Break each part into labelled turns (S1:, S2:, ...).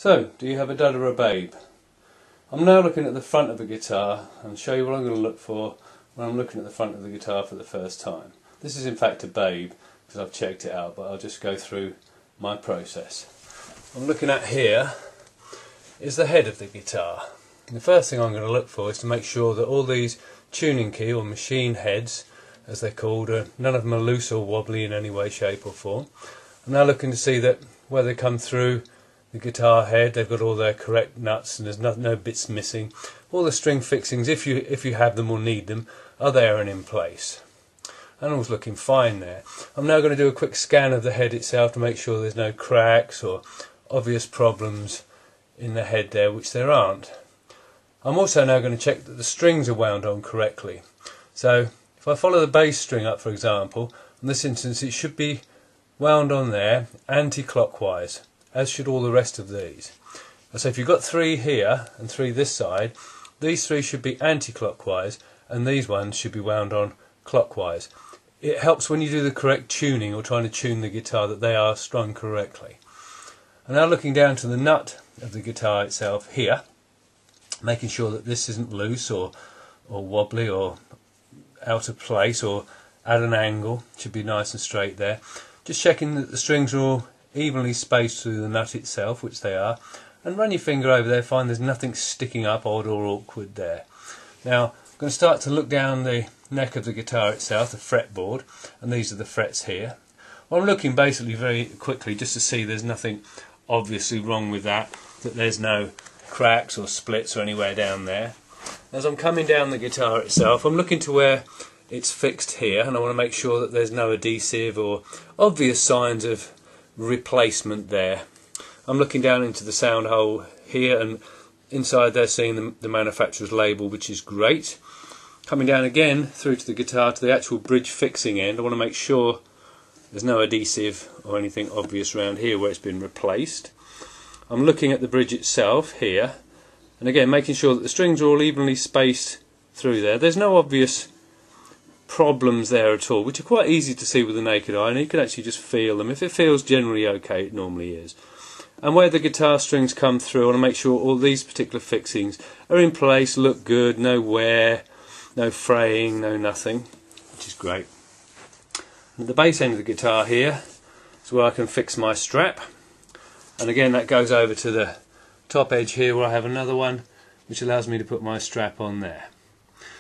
S1: So, do you have a dud or a babe? I'm now looking at the front of the guitar and show you what I'm going to look for when I'm looking at the front of the guitar for the first time. This is in fact a babe because I've checked it out, but I'll just go through my process. What I'm looking at here is the head of the guitar. And the first thing I'm going to look for is to make sure that all these tuning key or machine heads, as they're called, none of them are loose or wobbly in any way, shape or form. I'm now looking to see that where they come through the guitar head, they've got all their correct nuts and there's no bits missing. All the string fixings, if you have them or need them, are there and in place. And all's looking fine there. I'm now going to do a quick scan of the head itself to make sure there's no cracks or obvious problems in the head there, which there aren't. I'm also now going to check that the strings are wound on correctly. So if I follow the bass string up, for example, in this instance it should be wound on there anti-clockwise, as should all the rest of these. So if you've got 3 here and 3 this side, these 3 should be anti-clockwise and these ones should be wound on clockwise. It helps when you do the correct tuning or trying to tune the guitar that they are strung correctly. And now looking down to the nut of the guitar itself here, making sure that this isn't loose or wobbly or out of place or at an angle. It should be nice and straight there. Just checking that the strings are all evenly spaced through the nut itself, which they are, and run your finger over there, find there's nothing sticking up odd or awkward there. Now I'm going to start to look down the neck of the guitar itself, the fretboard, and these are the frets here. Well, I'm looking basically very quickly just to see there's nothing obviously wrong with that there's no cracks or splits or anywhere down there. As I'm coming down the guitar itself, I'm looking to where it's fixed here, and I want to make sure that there's no adhesive or obvious signs of replacement there. I'm looking down into the sound hole here, and inside there seeing the manufacturer's label, which is great. Coming down again through to the guitar to the actual bridge fixing end, I want to make sure there's no adhesive or anything obvious around here where it's been replaced. I'm looking at the bridge itself here, and again making sure that the strings are all evenly spaced through there. There's no obvious problems there at all, which are quite easy to see with the naked eye, and you can actually just feel them. If it feels generally okay, it normally is. And where the guitar strings come through, I want to make sure all these particular fixings are in place, look good, no wear, no fraying, no nothing, which is great. And at the bass end of the guitar here is where I can fix my strap, and again that goes over to the top edge here where I have another one which allows me to put my strap on there.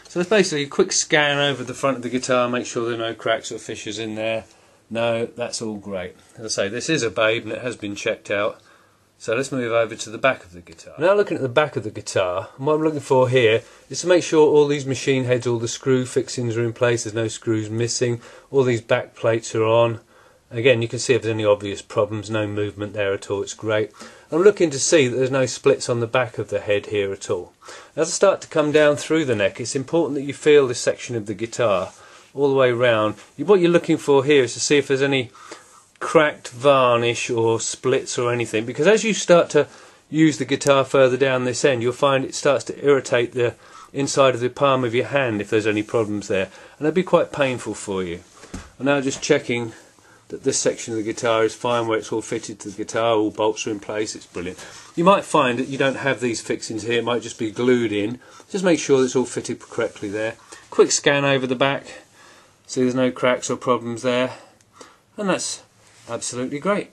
S1: So it's basically a quick scan over the front of the guitar, make sure there are no cracks or fissures in there. No, that's all great. As I say, this is a babe and it has been checked out. So let's move over to the back of the guitar. Now looking at the back of the guitar, and what I'm looking for here is to make sure all these machine heads, all the screw fixings are in place, there's no screws missing, all these back plates are on. Again, you can see if there's any obvious problems, no movement there at all, it's great. I'm looking to see that there's no splits on the back of the head here at all. As I start to come down through the neck, it's important that you feel this section of the guitar all the way round. What you're looking for here is to see if there's any cracked varnish or splits or anything, because as you start to use the guitar further down this end, you'll find it starts to irritate the inside of the palm of your hand if there's any problems there, and that'd be quite painful for you. I'm now just checking that this section of the guitar is fine where it's all fitted to the guitar, all bolts are in place, it's brilliant. You might find that you don't have these fixings here, it might just be glued in. Just make sure that it's all fitted correctly there. Quick scan over the back, see there's no cracks or problems there, and that's absolutely great.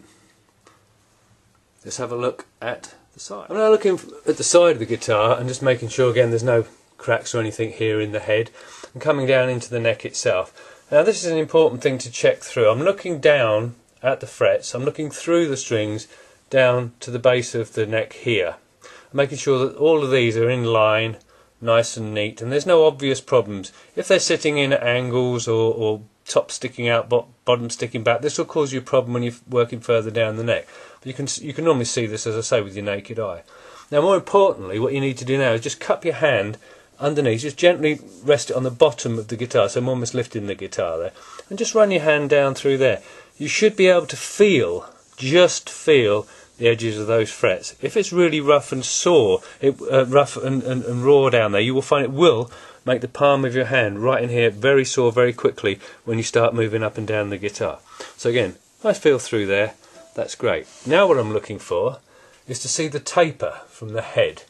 S1: Let's have a look at the side. I'm now looking at the side of the guitar and just making sure again there's no cracks or anything here in the head, and coming down into the neck itself. Now this is an important thing to check through. I'm looking down at the frets, I'm looking through the strings down to the base of the neck here. I'm making sure that all of these are in line, nice and neat, and there's no obvious problems. If they're sitting in at angles or top sticking out, bottom sticking back, this will cause you a problem when you're working further down the neck. But you can normally see this, as I say, with your naked eye. Now more importantly, what you need to do now is just cup your hand underneath, just gently rest it on the bottom of the guitar, so I'm almost lifting the guitar there, and just run your hand down through there. You should be able to feel, just feel the edges of those frets. If it's really rough and sore, rough and raw down there, you will find it will make the palm of your hand right in here very sore very quickly when you start moving up and down the guitar. So again, nice feel through there, that's great. Now what I'm looking for is to see the taper from the head,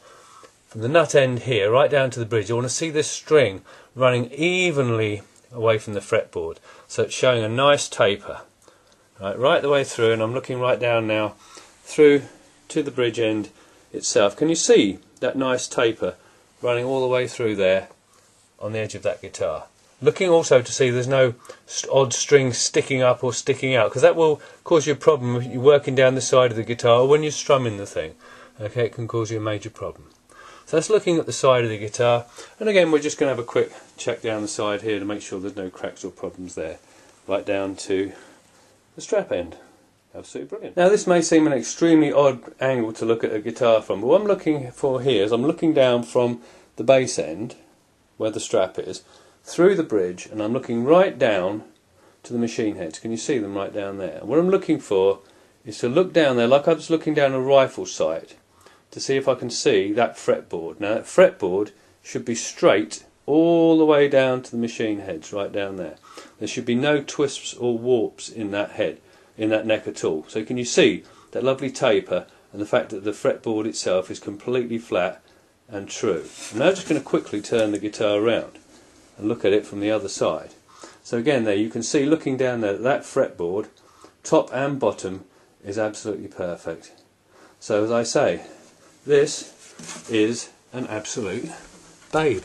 S1: from the nut end here right down to the bridge. I want to see this string running evenly away from the fretboard, so it's showing a nice taper right the way through, and I'm looking right down now through to the bridge end itself. Can you see that nice taper running all the way through there on the edge of that guitar? Looking also to see there's no odd strings sticking up or sticking out, because that will cause you a problem if you're working down the side of the guitar or when you're strumming the thing. Okay, it can cause you a major problem. So that's looking at the side of the guitar, and again we're just going to have a quick check down the side here to make sure there's no cracks or problems there, right down to the strap end. Absolutely brilliant. Now this may seem an extremely odd angle to look at a guitar from, but what I'm looking for here is I'm looking down from the bass end, where the strap is, through the bridge, and I'm looking right down to the machine heads. Can you see them right down there? And what I'm looking for is to look down there like I was looking down a rifle sight, to see if I can see that fretboard. Now that fretboard should be straight all the way down to the machine heads, right down there. There should be no twists or warps in that head, in that neck at all. So can you see that lovely taper and the fact that the fretboard itself is completely flat and true? I'm now just going to quickly turn the guitar around and look at it from the other side. So again there you can see, looking down there, that fretboard, top and bottom, is absolutely perfect. So as I say, this is an absolute babe.